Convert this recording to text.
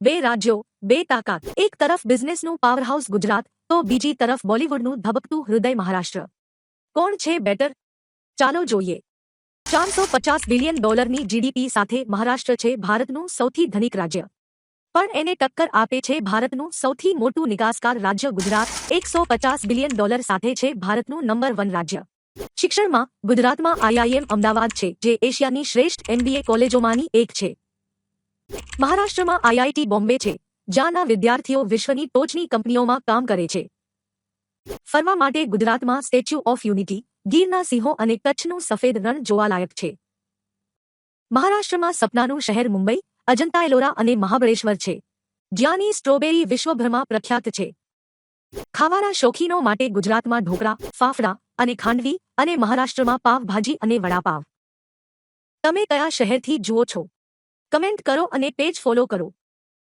બે રાજ્યો, બે તાકાત. એક તરફ બિઝનેસનું પાવરહાઉસ ગુજરાત, તો બીજી તરફ બોલિવૂડનું ધબકતું હૃદય મહારાષ્ટ્ર. કોણ છે બેટર? ચાલો જોઈએ. $450 બિલિયન જીડીપી સાથે મહારાષ્ટ્ર છે ભારતનું સૌથી ધનિક રાજ્ય. પણ એને ટક્કર આપે છે ભારતનું સૌથી મોટું નિકાસકાર રાજ્ય ગુજરાત. $150 બિલિયન સાથે છે ભારતનું નંબર 1 રાજ્ય. શિક્ષણમાં ગુજરાતમાં આઈઆઈએમ અમદાવાદ છે, જે એશિયાની શ્રેષ્ઠ એમબીએ કોલેજોમાંની એક છે. મહારાષ્ટ્રમાં આઈઆઈટી બોમ્બે છે, જ્યાંના વિદ્યાર્થીઓ વિશ્વની ટોચની કંપનીઓમાં કામ કરે છે. ફરવા માટે ગુજરાતમાં સ્ટેચ્યુ ઓફ યુનિટી, ગીરના સિંહો અને કચ્છનું સફેદ રણ જોવાલાયક છે. મહારાષ્ટ્રમાં સપનાનું શહેર મુંબઈ, અજંતા એલોરા અને મહાબળેશ્વર છે, જ્યાંની સ્ટ્રોબેરી વિશ્વભરમાં પ્રખ્યાત છે. ખાવાના શોખીનો માટે ગુજરાતમાં ઢોકળા, ફાફડા અને ખાંડવી, અને મહારાષ્ટ્રમાં પાવભાજી અને વડાપાવ. તમે કયા શહેરથી જુઓ છો? કમેન્ટ કરો અને પેજ ફોલો કરો.